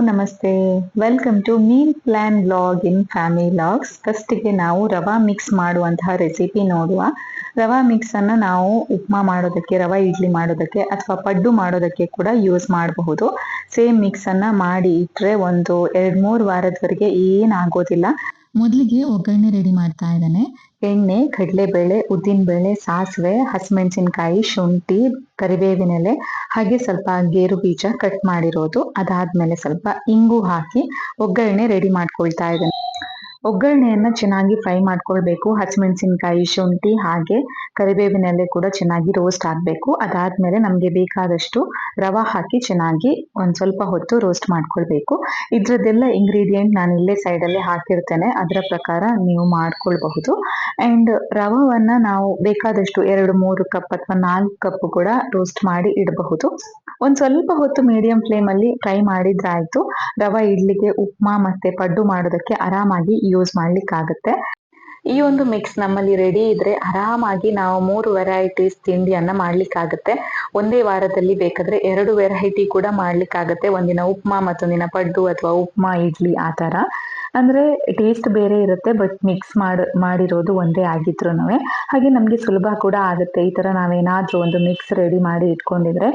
ನಮಸ್ತೆ. Welcome to meal plan vlog in family vlogs. ಫಸ್ಟಿಗೆ ನಾವು ರವಾ ಮಿಕ್ಸ್ ಮಾಡುವಂತಹ ರೆಸಿಪಿ ನೋಡುವ. ರವಾ ಮಿಕ್ಸನ್ನು ನಾವು ಉಪ್ಮಾ ಮಾಡೋದಕ್ಕೆ, ರವಾ ಇಡ್ಲಿ ಮಾಡೋದಕ್ಕೆ ಅಥವಾ ಪಡ್ಡು ಮಾಡೋದಕ್ಕೆ ಕೂಡ ಯೂಸ್ ಮಾಡಬಹುದು. ಸೇಮ್ ಮಿಕ್ಸನ್ನು ಮಾಡಿ ಇಟ್ಟರೆ ಒಂದು 2-3 ವಾರದವರೆಗೆ ಏನಾಗೋದಿಲ್ಲ. ಮೊದಲಿಗೆ ಒಗ್ಗರಣೆ ರೆಡಿ ಮಾಡ್ತಾ ಇದ್ದಾನೆ. ಎಣ್ಣೆ, ಕಡಲೆಬೇಳೆ, ಉದ್ದಿನಬೇಳೆ, ಸಾಸಿವೆ, ಹಸಿಮೆಣಸಿನಕಾಯಿ, ಶುಂಠಿ, ಕರಿಬೇವಿನೆಲೆ, ಹಾಗೆ ಸ್ವಲ್ಪ ಗೇರು ಬೀಜ ಕಟ್ ಮಾಡಿರೋದು. ಅದಾದ್ಮೇಲೆ ಸ್ವಲ್ಪ ಇಂಗು ಹಾಕಿ ಒಗ್ಗರಣೆ ರೆಡಿ ಮಾಡ್ಕೊಳ್ತಾ ಇದ್ದಾನೆ. ಒಗ್ಗರಣೆಯನ್ನ ಚೆನ್ನಾಗಿ ಫ್ರೈ ಮಾಡ್ಕೊಳ್ಬೇಕು. ಹಸಿಮೆಣಸಿನಕಾಯಿ, ಶುಂಠಿ ಹಾಗೆ ಕರಿಬೇವಿನೆಲೆ ಕೂಡ ಚೆನ್ನಾಗಿ ರೋಸ್ಟ್ ಆಗಬೇಕು. ಅದಾದ್ಮೇಲೆ ನಮಗೆ ಬೇಕಾದಷ್ಟು ರವಾ ಹಾಕಿ ಚೆನ್ನಾಗಿ ಒಂದ್ ಸ್ವಲ್ಪ ಹೊತ್ತು ರೋಸ್ಟ್ ಮಾಡ್ಕೊಳ್ಬೇಕು. ಇದ್ರದ್ದೆಲ್ಲ ಇಂಗ್ರೀಡಿಯೆಂಟ್ ನಾನು ಇಲ್ಲೇ ಸೈಡಲ್ಲಿ ಹಾಕಿರ್ತೇನೆ, ಅದರ ಪ್ರಕಾರ ನೀವು ಮಾಡ್ಕೊಳ್ಬಹುದು. ಅಂಡ್ ರವಾವನ್ನ ನಾವು ಬೇಕಾದಷ್ಟು 2-3 ಕಪ್ ಅಥವಾ 4 ಕಪ್ ಕೂಡ ರೋಸ್ಟ್ ಮಾಡಿ ಇಡಬಹುದು. ಒಂದ್ ಸ್ವಲ್ಪ ಹೊತ್ತು ಮೀಡಿಯಂ ಫ್ಲೇಮ್ ಅಲ್ಲಿ ಫ್ರೈ ಮಾಡಿದ್ರಾಯ್ತು. ರವಾ ಇಡ್ಲಿಗೆ, ಉಪ್ಮಾ ಮತ್ತೆ ಪಡ್ಡು ಮಾಡೋದಕ್ಕೆ ಆರಾಮಾಗಿ ಯೂಸ್ ಮಾಡ್ಲಿಕ್ಕಾಗತ್ತೆ. ಈ ಒಂದು ಮಿಕ್ಸ್ ನಮ್ಮಲ್ಲಿ ರೆಡಿ ಇದ್ರೆ ಆರಾಮಾಗಿ ನಾವು 3 ವೆರೈಟೀಸ್ ತಿಂಡಿಯನ್ನ ಮಾಡ್ಲಿಕ್ಕಾಗತ್ತೆ. ಒಂದೇ ವಾರದಲ್ಲಿ ಬೇಕಾದ್ರೆ 2 ವೆರೈಟಿ ಕೂಡ ಮಾಡ್ಲಿಕ್ಕಾಗತ್ತೆ. ಒಂದಿನ ಉಪ್ಮಾ, ಮತ್ತೊಂದಿನ ಪಡ್ಡು ಅಥವಾ ಉಪ್ಮಾ ಇಡ್ಲಿ ಆ ತರ. ಅಂದ್ರೆ ಟೇಸ್ಟ್ ಬೇರೆ ಇರುತ್ತೆ, ಬಟ್ ಮಿಕ್ಸ್ ಮಾಡಿರೋದು ಒಂದೇ ಆಗಿದ್ರುನುವೆ. ಹಾಗೆ ನಮ್ಗೆ ಸುಲಭ ಕೂಡ ಆಗುತ್ತೆ. ಈ ತರ ನಾವೇನಾದ್ರೂ ಒಂದು ಮಿಕ್ಸ್ ರೆಡಿ ಮಾಡಿ ಇಟ್ಕೊಂಡಿದ್ರೆ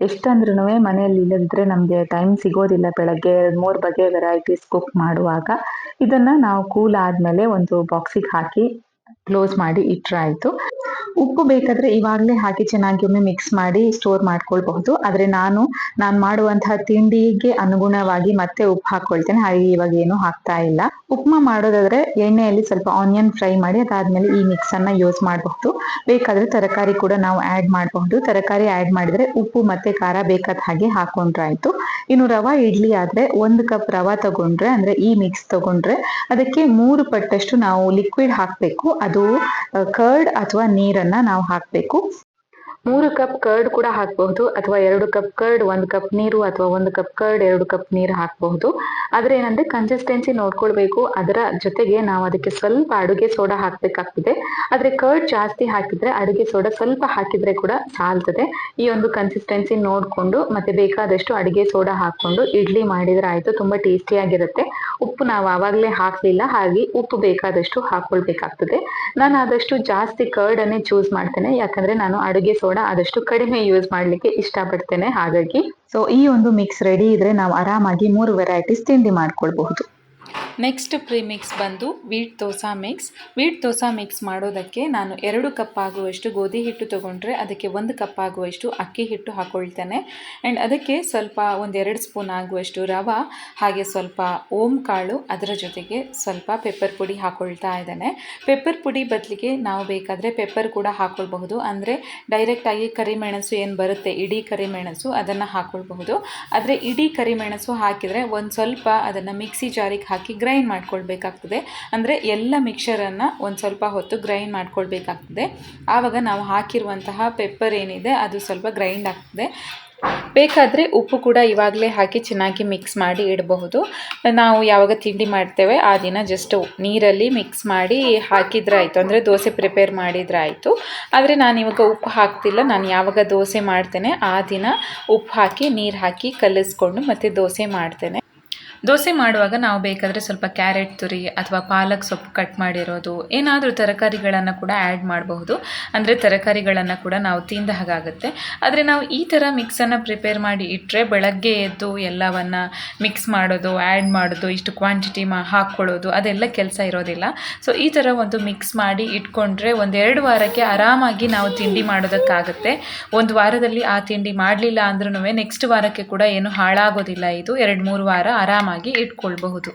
ಎಷ್ಟಂದ್ರೂ ಮನೆಯಲ್ಲಿ ಇಲ್ಲದಿದ್ರೆ ನಮ್ಗೆ ಟೈಮ್ ಸಿಗೋದಿಲ್ಲ. ಬೆಳಗ್ಗೆ 2-3 ಬಗೆ ವೆರೈಟೀಸ್ ಕುಕ್ ಮಾಡುವಾಗ ಇದನ್ನ ನಾವು ಕೂಲ್ ಆದ್ಮೇಲೆ ಒಂದು ಬಾಕ್ಸಿಗೆ ಹಾಕಿ ಕ್ಲೋಸ್ ಮಾಡಿ ಇಟ್ರೆ ಆಯ್ತು. ಉಪ್ಪು ಬೇಕಾದ್ರೆ ಇವಾಗಲೇ ಹಾಕಿ ಚೆನ್ನಾಗಿ ಒಮ್ಮೆ ಮಿಕ್ಸ್ ಮಾಡಿ ಸ್ಟೋರ್ ಮಾಡ್ಕೊಳ್ಬಹುದು. ಆದ್ರೆ ನಾನು ಮಾಡುವಂತಹ ತಿಂಡಿಗೆ ಅನುಗುಣವಾಗಿ ಮತ್ತೆ ಉಪ್ಪು ಹಾಕೊಳ್ತೇನೆ. ಹಾಗೆ ಇವಾಗ ಏನು ಹಾಕ್ತಾ ಇಲ್ಲ. ಉಪ್ಮಾ ಮಾಡೋದಾದ್ರೆ ಎಣ್ಣೆಯಲ್ಲಿ ಸ್ವಲ್ಪ ಆನಿಯನ್ ಫ್ರೈ ಮಾಡಿ ಅದಾದ್ಮೇಲೆ ಈ ಮಿಕ್ಸ್ ಅನ್ನ ಯೂಸ್ ಮಾಡಬಹುದು. ಬೇಕಾದ್ರೆ ತರಕಾರಿ ಕೂಡ ನಾವು ಆಡ್ ಮಾಡಬಹುದು. ತರಕಾರಿ ಆಡ್ ಮಾಡಿದ್ರೆ ಉಪ್ಪು ಮತ್ತೆ ಖಾರ ಬೇಕಾದ ಹಾಗೆ ಹಾಕೊಂಡ್ರೆ ಆಯ್ತು. ಇನ್ನು ರವಾ ಇಡ್ಲಿ ಆದ್ರೆ 1 ಕಪ್ ರವಾ ತಗೊಂಡ್ರೆ, ಅಂದ್ರೆ ಈ ಮಿಕ್ಸ್ ತಗೊಂಡ್ರೆ ಅದಕ್ಕೆ 3 ಪಟ್ಟಷ್ಟು ನಾವು ಲಿಕ್ವಿಡ್ ಹಾಕ್ಬೇಕು. ಅದು ಕರ್ಡ್ ಅಥವಾ ನೀರನ್ನ ನಾವು ಹಾಕ್ಬೇಕು. 3 ಕಪ್ ಕರ್ಡ್ ಕೂಡ ಹಾಕಬಹುದು, ಅಥವಾ 2 ಕಪ್ ಕರ್ಡ್ 1 ಕಪ್ ನೀರು, ಅಥವಾ 1 ಕಪ್ ಕರ್ಡ್ 2 ಕಪ್ ನೀರು ಹಾಕಬಹುದು. ಆದ್ರೆ ಏನಂದ್ರೆ ಕನ್ಸಿಸ್ಟೆನ್ಸಿ ನೋಡ್ಕೊಳ್ಬೇಕು. ಅದರ ಜೊತೆಗೆ ನಾವು ಅದಕ್ಕೆ ಸ್ವಲ್ಪ ಅಡುಗೆ ಸೋಡಾ ಹಾಕ್ಬೇಕಾಗ್ತದೆ. ಆದ್ರೆ ಕರ್ಡ್ ಜಾಸ್ತಿ ಹಾಕಿದ್ರೆ ಅಡುಗೆ ಸೋಡಾ ಸ್ವಲ್ಪ ಹಾಕಿದ್ರೆ ಕೂಡ ಸಾಲ್ತದೆ. ಈ ಒಂದು ಕನ್ಸಿಸ್ಟೆನ್ಸಿ ನೋಡ್ಕೊಂಡು ಮತ್ತೆ ಬೇಕಾದಷ್ಟು ಅಡುಗೆ ಸೋಡಾ ಹಾಕೊಂಡು ಇಡ್ಲಿ ಮಾಡಿದ್ರೆ ಆಯ್ತು. ತುಂಬಾ ಟೇಸ್ಟಿಯಾಗಿರುತ್ತೆ. ಉಪ್ಪು ನಾವು ಆವಾಗಲೇ ಹಾಕ್ಲಿಲ್ಲ, ಹಾಗೆ ಉಪ್ಪು ಬೇಕಾದಷ್ಟು ಹಾಕೊಳ್ಬೇಕಾಗ್ತದೆ. ನಾನು ಆದಷ್ಟು ಜಾಸ್ತಿ ಕರ್ಡ್ ಅನ್ನೇ ಚೂಸ್ ಮಾಡ್ತೇನೆ, ಯಾಕಂದ್ರೆ ನಾನು ಅಡುಗೆ ಸೋಡಾ ಆದಷ್ಟು ಕಡಿಮೆ ಯೂಸ್ ಮಾಡ್ಲಿಕ್ಕೆ ಇಷ್ಟಪಡ್ತೇನೆ. ಹಾಗಾಗಿ ಈ ಒಂದು ಮಿಕ್ಸ್ ರೆಡಿ ಇದ್ರೆ ನಾವು ಆರಾಮಾಗಿ 3 ವೆರೈಟೀಸ್ ತಿಂಡಿ ಮಾಡ್ಕೊಳ್ಬಹುದು. ನೆಕ್ಸ್ಟ್ ಪ್ರಿಮಿಕ್ಸ್ ಬಂದು wheat dosa mix. Wheat dosa mix ಮಾಡೋದಕ್ಕೆ ನಾನು 2 ಕಪ್ ಆಗುವಷ್ಟು ಗೋಧಿ ಹಿಟ್ಟು ತೊಗೊಂಡ್ರೆ ಅದಕ್ಕೆ 1 ಕಪ್ ಆಗುವಷ್ಟು ಅಕ್ಕಿ ಹಿಟ್ಟು ಹಾಕೊಳ್ತೇನೆ. ಆ್ಯಂಡ್ ಅದಕ್ಕೆ ಸ್ವಲ್ಪ 1-2 ಸ್ಪೂನ್ ಆಗುವಷ್ಟು ರವಾ, ಹಾಗೆ ಸ್ವಲ್ಪ ಓಂ ಕಾಳು, ಅದರ ಜೊತೆಗೆ ಸ್ವಲ್ಪ ಪೆಪ್ಪರ್ ಪುಡಿ ಹಾಕೊಳ್ತಾ ಇದ್ದೇನೆ. ಪೆಪ್ಪರ್ ಪುಡಿ ಬದಲಿಗೆ ನಾವು ಬೇಕಾದರೆ ಪೆಪ್ಪರ್ ಕೂಡ ಹಾಕೊಳ್ಬಹುದು. ಅಂದರೆ ಡೈರೆಕ್ಟಾಗಿ ಕರಿಮೆಣಸು ಏನು ಬರುತ್ತೆ, ಇಡೀ ಕರಿಮೆಣಸು, ಅದನ್ನು ಹಾಕೊಳ್ಬಹುದು. ಆದರೆ ಇಡೀ ಕರಿಮೆಣಸು ಹಾಕಿದರೆ ಒಂದು ಸ್ವಲ್ಪ ಅದನ್ನು ಮಿಕ್ಸಿ ಜಾರಿಗೆ ಹಾಕಿ ಗ್ರೈಂಡ್ ಮಾಡ್ಕೊಳ್ಬೇಕಾಗ್ತದೆ. ಅಂದರೆ ಎಲ್ಲ ಮಿಕ್ಸರನ್ನು ಒಂದು ಸ್ವಲ್ಪ ಹೊತ್ತು ಗ್ರೈಂಡ್ ಮಾಡ್ಕೊಳ್ಬೇಕಾಗ್ತದೆ. ಆವಾಗ ನಾವು ಹಾಕಿರುವಂತಹ ಪೆಪ್ಪರ್ ಏನಿದೆ ಅದು ಸ್ವಲ್ಪ ಗ್ರೈಂಡ್ ಆಗ್ತದೆ. ಬೇಕಾದರೆ ಉಪ್ಪು ಕೂಡ ಇವಾಗಲೇ ಹಾಕಿ ಚೆನ್ನಾಗಿ ಮಿಕ್ಸ್ ಮಾಡಿ ಇಡಬಹುದು. ನಾವು ಯಾವಾಗ ತಿಂಡಿ ಮಾಡ್ತೇವೆ ಆ ದಿನ ಜಸ್ಟ್ ನೀರಲ್ಲಿ ಮಿಕ್ಸ್ ಮಾಡಿ ಹಾಕಿದ್ರೆ ಆಯಿತು, ಅಂದರೆ ದೋಸೆ ಪ್ರಿಪೇರ್ ಮಾಡಿದ್ರೆ ಆಯಿತು. ಆದರೆ ನಾನು ಇವಾಗ ಉಪ್ಪು ಹಾಕ್ತಿಲ್ಲ. ನಾನು ಯಾವಾಗ ದೋಸೆ ಮಾಡ್ತೇನೆ ಆ ದಿನ ಉಪ್ಪು ಹಾಕಿ ನೀರು ಹಾಕಿ ಕಲಿಸ್ಕೊಂಡು ಮತ್ತೆ ದೋಸೆ ಮಾಡ್ತೇನೆ. ದೋಸೆ ಮಾಡುವಾಗ ನಾವು ಬೇಕಾದರೆ ಸ್ವಲ್ಪ ಕ್ಯಾರೆಟ್ ತುರಿ ಅಥವಾ ಪಾಲಕ್ ಸೊಪ್ಪು ಕಟ್ ಮಾಡಿರೋದು, ಏನಾದರೂ ತರಕಾರಿಗಳನ್ನು ಕೂಡ ಆ್ಯಡ್ ಮಾಡಬಹುದು. ಅಂದರೆ ತರಕಾರಿಗಳನ್ನು ಕೂಡ ನಾವು ತಿಂದ ಹಾಗಾಗುತ್ತೆ. ಆದರೆ ನಾವು ಈ ಥರ ಮಿಕ್ಸನ್ನು ಪ್ರಿಪೇರ್ ಮಾಡಿ ಇಟ್ಟರೆ ಬೆಳಗ್ಗೆ ಎದ್ದು ಎಲ್ಲವನ್ನು ಮಿಕ್ಸ್ ಮಾಡೋದು, ಆ್ಯಡ್ ಮಾಡೋದು, ಇಷ್ಟು ಕ್ವಾಂಟಿಟಿ ಹಾಕ್ಕೊಳ್ಳೋದು ಅದೆಲ್ಲ ಕೆಲಸ ಇರೋದಿಲ್ಲ. ಸೊ ಈ ಥರ ಒಂದು ಮಿಕ್ಸ್ ಮಾಡಿ ಇಟ್ಕೊಂಡ್ರೆ 1-2 ವಾರಕ್ಕೆ ಆರಾಮಾಗಿ ನಾವು ತಿಂಡಿ ಮಾಡೋದಕ್ಕಾಗುತ್ತೆ. ಒಂದು ವಾರದಲ್ಲಿ ಆ ತಿಂಡಿ ಮಾಡಲಿಲ್ಲ ಅಂದ್ರೂ ನೆಕ್ಸ್ಟ್ ವಾರಕ್ಕೆ ಕೂಡ ಏನು ಹಾಳಾಗೋದಿಲ್ಲ. ಇದು 2-3 ವಾರ ಆರಾಮಾಗಿ ಇಟ್ಕೊಳ್ಬಹುದು.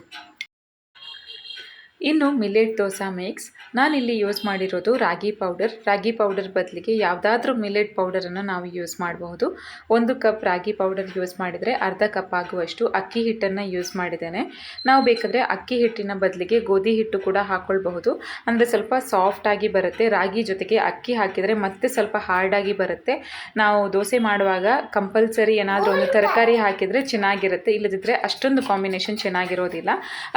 ಇನ್ನು ಮಿಲೆಟ್ ದೋಸಾ ಮಿಕ್ಸ್ ನಾನಿಲ್ಲಿ ಯೂಸ್ ಮಾಡಿರೋದು ರಾಗಿ ಪೌಡರ್ ಬದಲಿಗೆ ಯಾವುದಾದ್ರೂ ಮಿಲೆಟ್ ಪೌಡರನ್ನು ನಾವು ಯೂಸ್ ಮಾಡಬಹುದು. 1 ಕಪ್ ರಾಗಿ ಪೌಡರ್ ಯೂಸ್ ಮಾಡಿದರೆ ಅರ್ಧ ಕಪ್ ಆಗುವಷ್ಟು ಅಕ್ಕಿ ಹಿಟ್ಟನ್ನು ಯೂಸ್ ಮಾಡಿದ್ದೇನೆ. ನಾವು ಬೇಕಾದರೆ ಅಕ್ಕಿ ಹಿಟ್ಟಿನ ಬದಲಿಗೆ ಗೋಧಿ ಹಿಟ್ಟು ಕೂಡ ಹಾಕ್ಕೊಳ್ಬಹುದು. ಅಂದರೆ ಸ್ವಲ್ಪ ಸಾಫ್ಟಾಗಿ ಬರುತ್ತೆ. ರಾಗಿ ಜೊತೆಗೆ ಅಕ್ಕಿ ಹಾಕಿದರೆ ಮತ್ತೆ ಸ್ವಲ್ಪ ಹಾರ್ಡಾಗಿ ಬರುತ್ತೆ. ನಾವು ದೋಸೆ ಮಾಡುವಾಗ ಕಂಪಲ್ಸರಿ ಏನಾದರೂ ಒಂದು ತರಕಾರಿ ಹಾಕಿದರೆ ಚೆನ್ನಾಗಿರುತ್ತೆ, ಇಲ್ಲದಿದ್ದರೆ ಅಷ್ಟೊಂದು ಕಾಂಬಿನೇಷನ್ ಚೆನ್ನಾಗಿರೋದಿಲ್ಲ.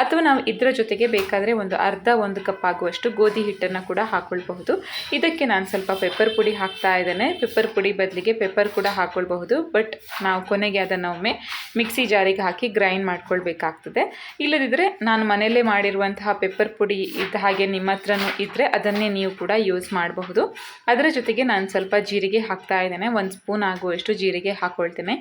ಅಥವಾ ನಾವು ಇದರ ಜೊತೆಗೆ ಬೇಕಾದರೆ ಒಂದು ಒಂದು ಕಪ್ ಆಗುವಷ್ಟು ಗೋಧಿ ಹಿಟ್ಟನ್ನು ಕೂಡ ಹಾಕ್ಕೊಳ್ಬಹುದು. ಇದಕ್ಕೆ ನಾನು ಸ್ವಲ್ಪ ಪೆಪ್ಪರ್ ಪುಡಿ ಹಾಕ್ತಾ ಇದ್ದೇನೆ. ಪೆಪ್ಪರ್ ಪುಡಿ ಬದಲಿಗೆ ಪೆಪ್ಪರ್ ಕೂಡ ಹಾಕ್ಕೊಳ್ಬಹುದು, ಬಟ್ ನಾವು ಕೊನೆಗೆ ಅದನ್ನು ಒಮ್ಮೆ ಮಿಕ್ಸಿ ಜಾರಿಗೆ ಹಾಕಿ ಗ್ರೈಂಡ್ ಮಾಡ್ಕೊಳ್ಬೇಕಾಗ್ತದೆ. ಇಲ್ಲದಿದ್ದರೆ ನಾನು ಮನೆಯಲ್ಲೇ ಮಾಡಿರುವಂತಹ ಪೆಪ್ಪರ್ ಪುಡಿ ಇದ್ದ ಹಾಗೆ ನಿಮ್ಮ ಹತ್ರನೂ ಇದ್ದರೆ ಅದನ್ನೇ ನೀವು ಕೂಡ ಯೂಸ್ ಮಾಡಬಹುದು. ಅದರ ಜೊತೆಗೆ ನಾನು ಸ್ವಲ್ಪ ಜೀರಿಗೆ ಹಾಕ್ತಾ ಇದ್ದೇನೆ. 1 ಸ್ಪೂನ್ ಆಗುವಷ್ಟು ಜೀರಿಗೆ ಹಾಕ್ಕೊಳ್ತೇನೆ.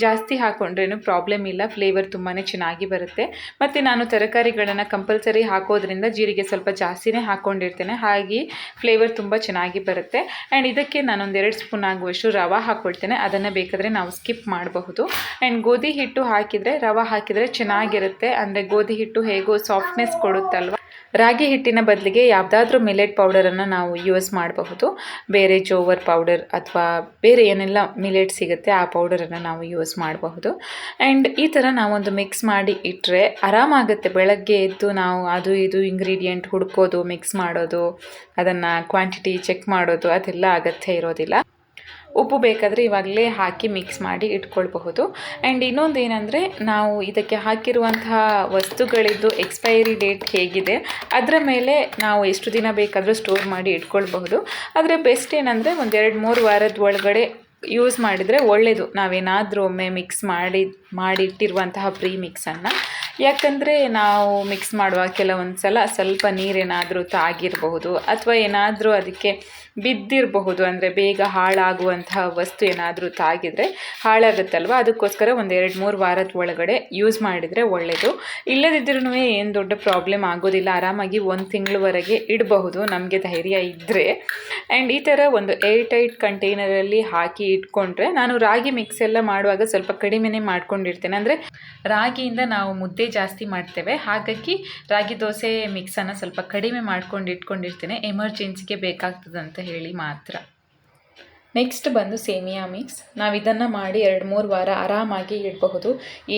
ಜಾಸ್ತಿ ಹಾಕ್ಕೊಂಡ್ರೇನು ಪ್ರಾಬ್ಲಮ್ ಇಲ್ಲ, ಫ್ಲೇವರ್ ತುಂಬಾ ಚೆನ್ನಾಗಿ ಬರುತ್ತೆ. ಮತ್ತು ನಾನು ತರಕಾರಿಗಳನ್ನು ಕಂಪಲ್ಸರಿ ಹಾಕೋದ್ರಿಂದ ಜೀರಿಗೆ ಸ್ವಲ್ಪ ಜಾಸ್ತಿನೇ ಹಾಕ್ಕೊಂಡಿರ್ತೇನೆ, ಹಾಗೆ ಫ್ಲೇವರ್ ತುಂಬ ಚೆನ್ನಾಗಿ ಬರುತ್ತೆ. ಆ್ಯಂಡ್ ಇದಕ್ಕೆ ನಾನೊಂದು 2 ಸ್ಪೂನ್ ಆಗುವಷ್ಟು ರವೆ ಹಾಕ್ಕೊಳ್ತೇನೆ. ಅದನ್ನು ಬೇಕಾದರೆ ನಾವು ಸ್ಕಿಪ್ ಮಾಡಬಹುದು. ಆ್ಯಂಡ್ ಗೋಧಿ ಹಿಟ್ಟು ಹಾಕಿದರೆ ರವೆ ಹಾಕಿದರೆ ಚೆನ್ನಾಗಿರುತ್ತೆ, ಅಂದರೆ ಗೋಧಿ ಹಿಟ್ಟು ಹೇಗೋ ಸಾಫ್ಟ್ನೆಸ್ ಕೊಡುತ್ತಲ್ವ. ರಾಗಿ ಹಿಟ್ಟಿನ ಬದಲಿಗೆ ಯಾವುದಾದ್ರೂ ಮಿಲೆಟ್ ಪೌಡರನ್ನು ನಾವು ಯೂಸ್ ಮಾಡಬಹುದು. ಬೇರೆ ಜೋವರ್ ಪೌಡರ್ ಅಥವಾ ಬೇರೆ ಏನೆಲ್ಲ ಮಿಲೆಟ್ ಸಿಗುತ್ತೆ ಆ ಪೌಡರನ್ನು ನಾವು ಯೂಸ್ ಮಾಡಬಹುದು. ಆ್ಯಂಡ್ ಈ ಥರ ನಾವೊಂದು ಮಿಕ್ಸ್ ಮಾಡಿ ಇಟ್ಟರೆ ಆರಾಮಾಗುತ್ತೆ. ಬೆಳಗ್ಗೆ ಎದ್ದು ನಾವು ಅದು ಇದು ಇಂಗ್ರೀಡಿಯೆಂಟ್ ಹುಡ್ಕೋದು, ಮಿಕ್ಸ್ ಮಾಡೋದು, ಅದನ್ನು ಕ್ವಾಂಟಿಟಿ ಚೆಕ್ ಮಾಡೋದು ಅದೆಲ್ಲ ಅಗತ್ಯ ಇರೋದಿಲ್ಲ. ಉಪ್ಪು ಬೇಕಾದರೆ ಇವಾಗಲೇ ಹಾಕಿ ಮಿಕ್ಸ್ ಮಾಡಿ ಇಟ್ಕೊಳ್ಬಹುದು. ಆ್ಯಂಡ್ ಇನ್ನೊಂದು ಏನಂದರೆ, ನಾವು ಇದಕ್ಕೆ ಹಾಕಿರುವಂತಹ ವಸ್ತುಗಳಿದ್ದು ಎಕ್ಸ್ಪೈರಿ ಡೇಟ್ ಹೇಗಿದೆ ಅದರ ಮೇಲೆ ನಾವು ಎಷ್ಟು ದಿನ ಬೇಕಾದರೂ ಸ್ಟೋರ್ ಮಾಡಿ ಇಟ್ಕೊಳ್ಬಹುದು. ಆದರೆ ಬೆಸ್ಟ್ ಏನಂದರೆ ಒಂದು 2-3 ವಾರದ ಒಳಗಡೆ ಯೂಸ್ ಮಾಡಿದರೆ ಒಳ್ಳೆಯದು. ನಾವೇನಾದರೂ ಒಮ್ಮೆ ಮಿಕ್ಸ್ ಮಾಡಿಟ್ಟಿರುವಂತಹ ಪ್ರೀ ಮಿಕ್ಸನ್ನು, ಯಾಕಂದರೆ ನಾವು ಮಿಕ್ಸ್ ಮಾಡುವಾಗ ಕೆಲವೊಂದು ಸಲ ಸ್ವಲ್ಪ ನೀರೇನಾದರೂ ತಾಗಿರಬಹುದು ಅಥವಾ ಏನಾದರೂ ಅದಕ್ಕೆ ಬಿದ್ದಿರಬಹುದು. ಅಂದರೆ ಬೇಗ ಹಾಳಾಗುವಂತಹ ವಸ್ತು ಏನಾದರೂ ತಾಗಿದರೆ ಹಾಳಾಗುತ್ತಲ್ವ, ಅದಕ್ಕೋಸ್ಕರ ಒಂದು 2-3 ವಾರದ ಒಳಗಡೆ ಯೂಸ್ ಮಾಡಿದರೆ ಒಳ್ಳೆಯದು. ಇಲ್ಲದಿದ್ರೂ ಏನು ದೊಡ್ಡ ಪ್ರಾಬ್ಲಮ್ ಆಗೋದಿಲ್ಲ, ಆರಾಮಾಗಿ 1 ತಿಂಗಳವರೆಗೆ ಇಡಬಹುದು ನಮಗೆ ಧೈರ್ಯ ಇದ್ದರೆ. ಆ್ಯಂಡ್ ಈ ಥರ ಒಂದು ಏರ್ಟೈಟ್ ಕಂಟೈನರಲ್ಲಿ ಹಾಕಿ ಇಟ್ಕೊಂಡ್ರೆ, ನಾನು ರಾಗಿ ಮಿಕ್ಸ್ ಎಲ್ಲ ಮಾಡುವಾಗ ಸ್ವಲ್ಪ ಕಡಿಮೆನೇ ಮಾಡ್ಕೊಂಡಿರ್ತೇನೆ. ಅಂದರೆ ರಾಗಿಯಿಂದ ನಾವು ಮುದ್ದೆ ಜಾಸ್ತಿ ಮಾಡ್ತೇವೆ, ಹಾಗಾಗಿ ರಾಗಿ ದೋಸೆ ಮಿಕ್ಸನ್ನು ಸ್ವಲ್ಪ ಕಡಿಮೆ ಮಾಡ್ಕೊಂಡು ಇಟ್ಕೊಂಡಿರ್ತೇನೆ, ಎಮರ್ಜೆನ್ಸಿಗೆ ಬೇಕಾಗ್ತದಂತ ಹೇಳಿ ಮಾತ್ರ. ನೆಕ್ಸ್ಟ್ ಬಂದು ಸೇಮಿಯಾ ಮಿಕ್ಸ್. ನಾವು ಇದನ್ನು ಮಾಡಿ 2-3 ವಾರ ಆರಾಮಾಗಿ ಇಡಬಹುದು,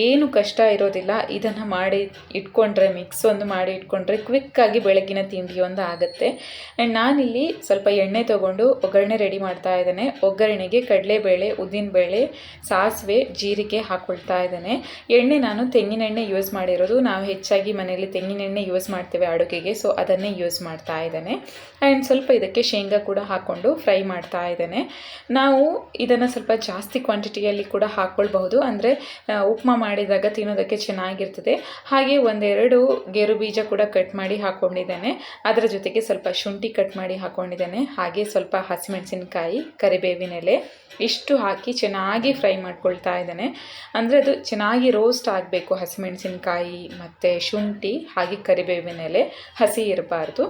ಏನು ಕಷ್ಟ ಇರೋದಿಲ್ಲ. ಇದನ್ನು ಮಾಡಿ ಇಟ್ಕೊಂಡ್ರೆ, ಮಿಕ್ಸ್ ಒಂದು ಮಾಡಿ ಇಟ್ಕೊಂಡ್ರೆ ಕ್ವಿಕ್ಕಾಗಿ ಬೆಳಗಿನ ತಿಂಡಿ ಒಂದು ಆಗುತ್ತೆ. ಆ್ಯಂಡ್ ನಾನಿಲ್ಲಿ ಸ್ವಲ್ಪ ಎಣ್ಣೆ ತೊಗೊಂಡು ಒಗ್ಗರಣೆ ರೆಡಿ ಮಾಡ್ತಾ ಇದ್ದೇನೆ. ಒಗ್ಗರಣೆಗೆ ಕಡಲೆಬೇಳೆ, ಉದ್ದಿನಬೇಳೆ, ಸಾಸಿವೆ, ಜೀರಿಗೆ ಹಾಕ್ಕೊಳ್ತಾ ಇದ್ದೇನೆ. ಎಣ್ಣೆ ನಾನು ತೆಂಗಿನೆಣ್ಣೆ ಯೂಸ್ ಮಾಡಿರೋದು. ನಾವು ಹೆಚ್ಚಾಗಿ ಮನೆಯಲ್ಲಿ ತೆಂಗಿನೆಣ್ಣೆ ಯೂಸ್ ಮಾಡ್ತೇವೆ ಅಡುಗೆಗೆ, ಸೊ ಅದನ್ನೇ ಯೂಸ್ ಮಾಡ್ತಾ ಇದ್ದೇನೆ. ಆ್ಯಂಡ್ ಸ್ವಲ್ಪ ಇದಕ್ಕೆ ಶೇಂಗಾ ಕೂಡ ಹಾಕ್ಕೊಂಡು ಫ್ರೈ ಮಾಡ್ತಾ ಇದ್ದೇನೆ. ನಾವು ಇದನ್ನು ಸ್ವಲ್ಪ ಜಾಸ್ತಿ ಕ್ವಾಂಟಿಟಿಯಲ್ಲಿ ಕೂಡ ಹಾಕ್ಕೊಳ್ಬಹುದು, ಅಂದರೆ ಉಪ್ಮಾ ಮಾಡಿದಾಗ ತಿನ್ನೋದಕ್ಕೆ ಚೆನ್ನಾಗಿರ್ತದೆ. ಹಾಗೆ 1-2 ಗೇರು ಬೀಜ ಕೂಡ ಕಟ್ ಮಾಡಿ ಹಾಕ್ಕೊಂಡಿದ್ದೇನೆ. ಅದರ ಜೊತೆಗೆ ಸ್ವಲ್ಪ ಶುಂಠಿ ಕಟ್ ಮಾಡಿ ಹಾಕ್ಕೊಂಡಿದ್ದೇನೆ. ಹಾಗೆ ಸ್ವಲ್ಪ ಹಸಿಮೆಣಸಿನಕಾಯಿ, ಕರಿಬೇವಿನ ಎಲೆ ಇಷ್ಟು ಹಾಕಿ ಚೆನ್ನಾಗಿ ಫ್ರೈ ಮಾಡ್ಕೊಳ್ತಾ ಇದ್ದೇನೆ. ಅಂದರೆ ಅದು ಚೆನ್ನಾಗಿ ರೋಸ್ಟ್ ಆಗಬೇಕು. ಹಸಿಮೆಣಸಿನಕಾಯಿ ಮತ್ತು ಶುಂಠಿ ಹಾಗೆ ಕರಿಬೇವಿನ ಎಲೆ ಹಸಿ ಇರಬಾರ್ದು.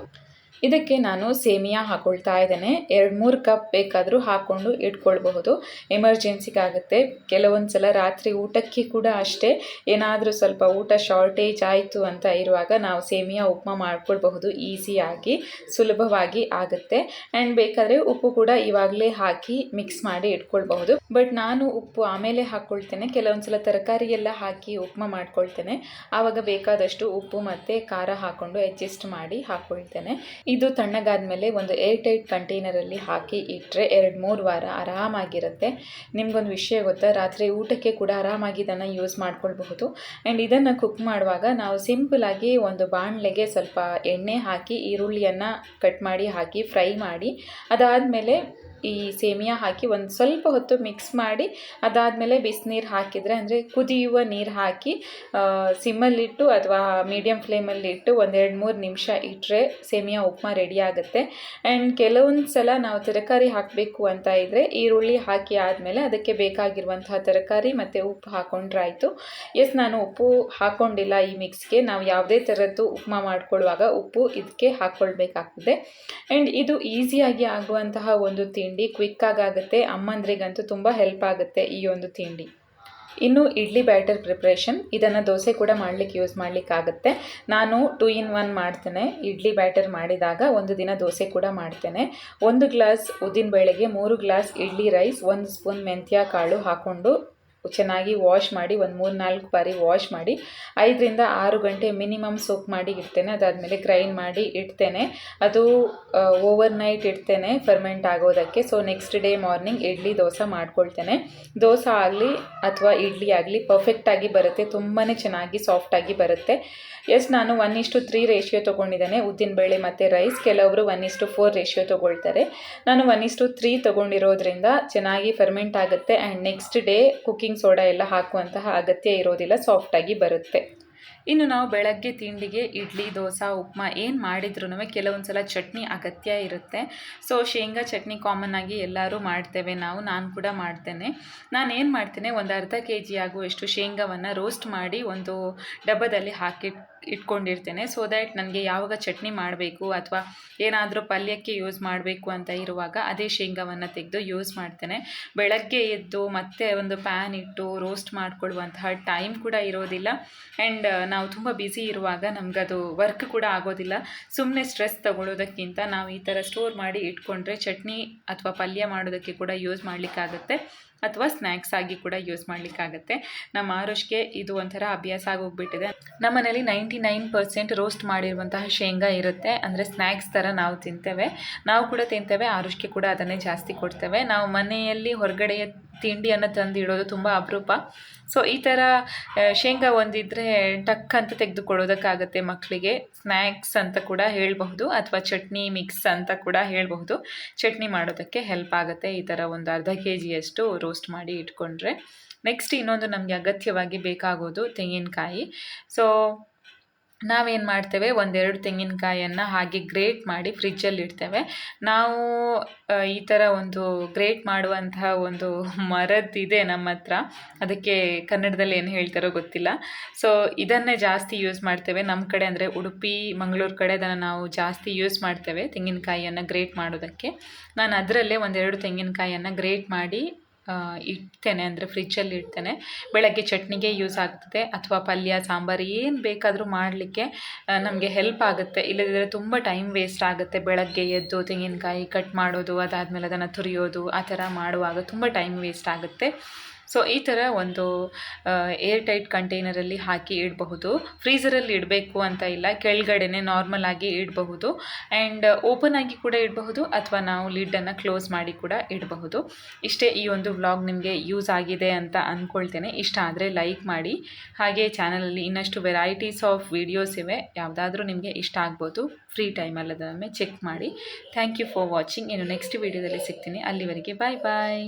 ಇದಕ್ಕೆ ನಾನು ಸೇಮಿಯಾ ಹಾಕ್ಕೊಳ್ತಾ ಇದ್ದೇನೆ. 2-3 ಕಪ್ ಬೇಕಾದರೂ ಹಾಕ್ಕೊಂಡು ಇಟ್ಕೊಳ್ಬಹುದು, ಎಮರ್ಜೆನ್ಸಿಗಾಗುತ್ತೆ. ಕೆಲವೊಂದು ಸಲ ರಾತ್ರಿ ಊಟಕ್ಕೆ ಕೂಡ ಅಷ್ಟೇ, ಏನಾದರೂ ಸ್ವಲ್ಪ ಊಟ ಶಾರ್ಟೇಜ್ ಆಯಿತು ಅಂತ ಇರುವಾಗ ನಾವು ಸೇಮಿಯಾ ಉಪ್ಮಾ ಮಾಡ್ಕೊಳ್ಬಹುದು, ಈಸಿಯಾಗಿ ಸುಲಭವಾಗಿ ಆಗುತ್ತೆ. ಆ್ಯಂಡ್ ಬೇಕಾದರೆ ಉಪ್ಪು ಕೂಡ ಇವಾಗಲೇ ಹಾಕಿ ಮಿಕ್ಸ್ ಮಾಡಿ ಇಟ್ಕೊಳ್ಬಹುದು. ಬಟ್ ನಾನು ಉಪ್ಪು ಆಮೇಲೆ ಹಾಕ್ಕೊಳ್ತೇನೆ. ಕೆಲವೊಂದು ಸಲ ತರಕಾರಿ ಎಲ್ಲ ಹಾಕಿ ಉಪ್ಮಾ ಮಾಡ್ಕೊಳ್ತೇನೆ, ಆವಾಗ ಬೇಕಾದಷ್ಟು ಉಪ್ಪು ಮತ್ತು ಖಾರ ಹಾಕ್ಕೊಂಡು ಅಡ್ಜಸ್ಟ್ ಮಾಡಿ ಹಾಕ್ಕೊಳ್ತೇನೆ. ಇದು ತಣ್ಣಗಾದ್ಮೇಲೆ ಒಂದು ಏರ್ಟೈಟ್ ಕಂಟೈನರಲ್ಲಿ ಹಾಕಿ ಇಟ್ಟರೆ 2-3 ವಾರ ಆರಾಮಾಗಿರುತ್ತೆ. ನಿಮಗೊಂದು ವಿಷಯ ಗೊತ್ತಾ, ರಾತ್ರಿ ಊಟಕ್ಕೆ ಕೂಡ ಆರಾಮಾಗಿ ಇದನ್ನು ಯೂಸ್ ಮಾಡ್ಕೊಳ್ಬಹುದು. ಆ್ಯಂಡ್ ಇದನ್ನು ಕುಕ್ ಮಾಡುವಾಗ ನಾವು ಸಿಂಪಲಾಗಿ ಒಂದು ಬಾಣಲೆಗೆ ಸ್ವಲ್ಪ ಎಣ್ಣೆ ಹಾಕಿ ಈರುಳ್ಳಿಯನ್ನು ಕಟ್ ಮಾಡಿ ಹಾಕಿ ಫ್ರೈ ಮಾಡಿ, ಅದಾದಮೇಲೆ ಈ ಸೇಮಿಯಾ ಹಾಕಿ ಒಂದು ಸ್ವಲ್ಪ ಹೊತ್ತು ಮಿಕ್ಸ್ ಮಾಡಿ, ಅದಾದಮೇಲೆ ಬಿಸಿನೀರು ಹಾಕಿದರೆ, ಅಂದರೆ ಕುದಿಯುವ ನೀರು ಹಾಕಿ ಸಿಮ್ಮಲ್ಲಿಟ್ಟು ಅಥವಾ ಮೀಡಿಯಮ್ ಫ್ಲೇಮಲ್ಲಿ ಇಟ್ಟು ಒಂದು 2-3 ನಿಮಿಷ ಇಟ್ಟರೆ ಸೇಮಿಯಾ ಉಪ್ಮಾ ರೆಡಿ ಆಗುತ್ತೆ. ಆ್ಯಂಡ್ ಕೆಲವೊಂದು ಸಲ ನಾವು ತರಕಾರಿ ಹಾಕಬೇಕು ಅಂತ ಇದ್ದರೆ ಈರುಳ್ಳಿ ಹಾಕಿ ಆದಮೇಲೆ ಅದಕ್ಕೆ ಬೇಕಾಗಿರುವಂತಹ ತರಕಾರಿ ಮತ್ತು ಉಪ್ಪು ಹಾಕ್ಕೊಂಡ್ರಾಯಿತು. ನಾನು ಉಪ್ಪು ಹಾಕ್ಕೊಂಡಿಲ್ಲ ಈ ಮಿಕ್ಸ್ಗೆ. ನಾವು ಯಾವುದೇ ಥರದ್ದು ಉಪ್ಮಾ ಮಾಡ್ಕೊಳ್ಳುವಾಗ ಉಪ್ಪು ಇದಕ್ಕೆ ಹಾಕ್ಕೊಳ್ಬೇಕಾಗ್ತದೆ. ಆ್ಯಂಡ್ ಇದು ಈಸಿಯಾಗಿ ಆಗುವಂತಹ ಒಂದು ತಿಂಡಿ, ಕ್ವಿಕ್ಕಾಗಿ ಆಗುತ್ತೆ. ಅಮ್ಮಂದ್ರಿಗಂತೂ ತುಂಬ ಹೆಲ್ಪ್ ಆಗುತ್ತೆ ಈ ಒಂದು ತಿಂಡಿ. ಇನ್ನು ಇಡ್ಲಿ ಬ್ಯಾಟರ್ ಪ್ರಿಪ್ರೇಷನ್, ಇದನ್ನು ದೋಸೆ ಕೂಡ ಮಾಡಲಿಕ್ಕೆ ಯೂಸ್ ಮಾಡಲಿಕ್ಕಾಗುತ್ತೆ. ನಾನು 2 in 1 ಮಾಡ್ತೇನೆ. ಇಡ್ಲಿ ಬ್ಯಾಟರ್ ಮಾಡಿದಾಗ ಒಂದು ದಿನ ದೋಸೆ ಕೂಡ ಮಾಡ್ತೇನೆ. 1 ಗ್ಲಾಸ್ ಉದ್ದಿನಬೇಳೆಗೆ 3 ಗ್ಲಾಸ್ ಇಡ್ಲಿ ರೈಸ್, 1 ಸ್ಪೂನ್ ಮೆಂತ್ಯ ಕಾಳು ಹಾಕ್ಕೊಂಡು ಚೆನ್ನಾಗಿ ವಾಶ್ ಮಾಡಿ ಒಂದು 3-4 ಬಾರಿ ವಾಶ್ ಮಾಡಿ 5-6 ಗಂಟೆ ಮಿನಿಮಮ್ ಸೋಕ್ ಮಾಡಿ ಇಡ್ತೇನೆ. ಅದಾದಮೇಲೆ ಗ್ರೈಂಡ್ ಮಾಡಿ ಇಡ್ತೇನೆ. ಅದು ಓವರ್ ನೈಟ್ ಇಡ್ತೇನೆ ಫರ್ಮೆಂಟ್ ಆಗೋದಕ್ಕೆ. So next day morning idli dosa ಮಾಡ್ಕೊಳ್ತೇನೆ. ದೋಸೆ ಆಗಲಿ ಅಥವಾ ಇಡ್ಲಿ ಆಗಲಿ ಪರ್ಫೆಕ್ಟಾಗಿ ಬರುತ್ತೆ, ತುಂಬಾ ಚೆನ್ನಾಗಿ ಸಾಫ್ಟಾಗಿ ಬರುತ್ತೆ. ನಾನು 1:3 ರೇಷಿಯೋ ತೊಗೊಂಡಿದ್ದೇನೆ ಉದ್ದಿನಬೇಳೆ ಮತ್ತು ರೈಸ್. ಕೆಲವರು 1:4 ರೇಷಿಯೋ ತೊಗೊಳ್ತಾರೆ. ನಾನು 1:3 ತೊಗೊಂಡಿರೋದ್ರಿಂದ ಚೆನ್ನಾಗಿ ಫರ್ಮೆಂಟ್ ಆಗುತ್ತೆ. And next day cooking soda ಎಲ್ಲ ಹಾಕುವಂತಹ ಅಗತ್ಯ ಇರೋದಿಲ್ಲ, ಸಾಫ್ಟಾಗಿ ಬರುತ್ತೆ. ಇನ್ನು ನಾವು ಬೆಳಗ್ಗೆ ತಿಂಡಿಗೆ ಇಡ್ಲಿ, ದೋಸೆ, ಉಪ್ಮಾ ಏನು ಮಾಡಿದ್ರೂ ಕೆಲವೊಂದು ಸಲ ಚಟ್ನಿ ಅಗತ್ಯ ಇರುತ್ತೆ. ಸೊ ಶೇಂಗಾ ಚಟ್ನಿ ಕಾಮನ್ ಆಗಿ ಎಲ್ಲರೂ ಮಾಡ್ತೇವೆ, ನಾನು ಕೂಡ ಮಾಡ್ತೇನೆ. ನಾನು ಏನು ಮಾಡ್ತೇನೆ, ಒಂದು ಅರ್ಧ kg ಆಗುವಷ್ಟು ಶೇಂಗಾವನ್ನು ರೋಸ್ಟ್ ಮಾಡಿ ಒಂದು ಡಬ್ಬದಲ್ಲಿ ಹಾಕಿ ಇಟ್ಕೊಂಡಿರ್ತೇನೆ. ಸೊ ದ್ಯಾಟ್ ನನಗೆ ಯಾವಾಗ ಚಟ್ನಿ ಮಾಡಬೇಕು ಅಥವಾ ಏನಾದರೂ ಪಲ್ಯಕ್ಕೆ ಯೂಸ್ ಮಾಡಬೇಕು ಅಂತ ಇರುವಾಗ ಅದೇ ಶೇಂಗಾವನ್ನು ತೆಗೆದು ಯೂಸ್ ಮಾಡ್ತೇನೆ. ಬೆಳಗ್ಗೆ ಎದ್ದು ಮತ್ತೆ ಒಂದು ಪ್ಯಾನ್ ಇಟ್ಟು ರೋಸ್ಟ್ ಮಾಡಿಕೊಳ್ಳುವಂತಹ ಟೈಮ್ ಕೂಡ ಇರೋದಿಲ್ಲ. ಆ್ಯಂಡ್ ನಾವು ತುಂಬ ಬ್ಯುಸಿ ಇರುವಾಗ ನಮಗದು ವರ್ಕ್ ಕೂಡ ಆಗೋದಿಲ್ಲ. ಸುಮ್ಮನೆ ಸ್ಟ್ರೆಸ್ ತಗೊಳ್ಳೋದಕ್ಕಿಂತ ನಾವು ಈ ಥರ ಸ್ಟೋರ್ ಮಾಡಿ ಇಟ್ಕೊಂಡ್ರೆ ಚಟ್ನಿ ಅಥವಾ ಪಲ್ಯ ಮಾಡೋದಕ್ಕೆ ಕೂಡ ಯೂಸ್ ಮಾಡಲಿಕ್ಕಾಗತ್ತೆ, ಅಥವಾ ಸ್ನ್ಯಾಕ್ಸ್ ಆಗಿ ಕೂಡ ಯೂಸ್ ಮಾಡಲಿಕ್ಕಾಗತ್ತೆ. ನಮ್ಮ ಆರುಷ್ಗೆ ಇದು ಒಂಥರ ಅಭ್ಯಾಸ ಆಗೋಗ್ಬಿಟ್ಟಿದೆ. ನಮ್ಮನೇಲಿ 99% ರೋಸ್ಟ್ ಮಾಡಿರುವಂತಹ ಶೇಂಗಾ ಇರುತ್ತೆ. ಅಂದರೆ ಸ್ನ್ಯಾಕ್ಸ್ ಥರ ನಾವು ತಿಂತೇವೆ, ನಾವು ಕೂಡ ತಿಂತೇವೆ, ಆರುಷ್ಗೆ ಕೂಡ ಅದನ್ನೇ ಜಾಸ್ತಿ ಕೊಡ್ತೇವೆ. ನಾವು ಮನೆಯಲ್ಲಿ ಹೊರಗಡೆಯ ತಿಂಡಿಯನ್ನು ತಂದು ಇಡೋದು ತುಂಬ ಅಪರೂಪ. ಸೊ ಈ ಥರ ಶೇಂಗಾ ಒಂದಿದ್ರೆ ಟಕ್ ಅಂತ ತೆಗೆದುಕೊಡೋದಕ್ಕಾಗತ್ತೆ ಮಕ್ಕಳಿಗೆ. ಸ್ನ್ಯಾಕ್ಸ್ ಅಂತ ಕೂಡ ಹೇಳಬಹುದು, ಅಥವಾ ಚಟ್ನಿ ಮಿಕ್ಸ್ ಅಂತ ಕೂಡ ಹೇಳಬಹುದು. ಚಟ್ನಿ ಮಾಡೋದಕ್ಕೆ ಹೆಲ್ಪ್ ಆಗುತ್ತೆ ಈ ಥರ ಒಂದು ಅರ್ಧ kg ರೋಸ್ಟ್ ಮಾಡಿ ಇಟ್ಕೊಂಡ್ರೆ. ನೆಕ್ಸ್ಟ್ ಇನ್ನೊಂದು ನಮಗೆ ಅಗತ್ಯವಾಗಿ ಬೇಕಾಗೋದು ತೆಂಗಿನಕಾಯಿ. ಸೊ ನಾವೇನು ಮಾಡ್ತೇವೆ, 1-2 ತೆಂಗಿನಕಾಯನ್ನು ಹಾಗೆ ಗ್ರೇಟ್ ಮಾಡಿ ಫ್ರಿಜ್ಜಲ್ಲಿ ಇಡ್ತೇವೆ. ನಾವು ಈ ಥರ ಒಂದು ಗ್ರೇಟ್ ಮಾಡುವಂತಹ ಒಂದು ಮರದ್ದಿದೆ ನಮ್ಮ ಹತ್ರ, ಅದಕ್ಕೆ ಕನ್ನಡದಲ್ಲಿ ಏನು ಹೇಳ್ತಾರೋ ಗೊತ್ತಿಲ್ಲ. ಸೊ ಇದನ್ನೇ ಜಾಸ್ತಿ ಯೂಸ್ ಮಾಡ್ತೇವೆ ನಮ್ಮ ಕಡೆ, ಅಂದರೆ ಉಡುಪಿ ಮಂಗಳೂರು ಕಡೆ ಅದನ್ನು ನಾವು ಜಾಸ್ತಿ ಯೂಸ್ ಮಾಡ್ತೇವೆ ತೆಂಗಿನಕಾಯಿಯನ್ನು ಗ್ರೇಟ್ ಮಾಡೋದಕ್ಕೆ. ನಾನು ಅದರಲ್ಲೇ 1-2 ತೆಂಗಿನಕಾಯಿಯನ್ನು ಗ್ರೇಟ್ ಮಾಡಿ ಇಡ್ತೇನೆ, ಅಂದರೆ ಫ್ರಿಜ್ಜಲ್ಲಿ ಇಡ್ತೇನೆ. ಬೆಳಗ್ಗೆ ಚಟ್ನಿಗೆ ಯೂಸ್ ಆಗ್ತದೆ, ಅಥವಾ ಪಲ್ಯ ಸಾಂಬಾರು ಏನು ಬೇಕಾದರೂ ಮಾಡಲಿಕ್ಕೆ ನಮಗೆ ಹೆಲ್ಪ್ ಆಗುತ್ತೆ. ಇಲ್ಲದಿದ್ದರೆ ತುಂಬ ಟೈಮ್ ವೇಸ್ಟ್ ಆಗುತ್ತೆ. ಬೆಳಗ್ಗೆ ಎದ್ದು ತೆಂಗಿನಕಾಯಿ ಕಟ್ ಮಾಡೋದು, ಅದಾದಮೇಲೆ ಅದನ್ನು ತುರಿಯೋದು, ಆ ಥರ ಮಾಡುವಾಗ ತುಂಬ ಟೈಮ್ ವೇಸ್ಟ್ ಆಗುತ್ತೆ. ಸೊ ಈ ಥರ ಒಂದು ಏರ್ ಟೈಟ್ ಕಂಟೈನರಲ್ಲಿ ಹಾಕಿ ಇಡಬಹುದು. ಫ್ರೀಝರಲ್ಲಿ ಇಡಬೇಕು ಅಂತ ಇಲ್ಲ, ಕೆಳಗಡೆನೆ ನಾರ್ಮಲ್ ಆಗಿ ಇಡಬಹುದು. ಆ್ಯಂಡ್ ಓಪನ್ ಆಗಿ ಕೂಡ ಇಡಬಹುದು, ಅಥವಾ ನಾವು ಲಿಡ್ಡನ್ನು ಕ್ಲೋಸ್ ಮಾಡಿ ಕೂಡ ಇಡಬಹುದು. ಇಷ್ಟೇ, ಈ ಒಂದು ವ್ಲಾಗ್ ನಿಮಗೆ ಯೂಸ್ ಆಗಿದೆ ಅಂತ ಅಂದ್ಕೊಳ್ತೇನೆ. ಇಷ್ಟ ಆದರೆ ಲೈಕ್ ಮಾಡಿ. ಹಾಗೆ ಚಾನಲಲ್ಲಿ ಇನ್ನಷ್ಟು ವೆರೈಟೀಸ್ ಆಫ್ ವೀಡಿಯೋಸ್ ಇವೆ, ಯಾವುದಾದ್ರೂ ನಿಮಗೆ ಇಷ್ಟ ಆಗ್ಬೋದು. ಫ್ರೀ ಟೈಮಲ್ಲಿ ಅದನ್ನು ಚೆಕ್ ಮಾಡಿ. Thank you for watching. ಇನ್ನು ನೆಕ್ಸ್ಟ್ ವೀಡಿಯೋದಲ್ಲಿ ಸಿಗ್ತೀನಿ. ಅಲ್ಲಿವರೆಗೆ ಬಾಯ್ ಬಾಯ್.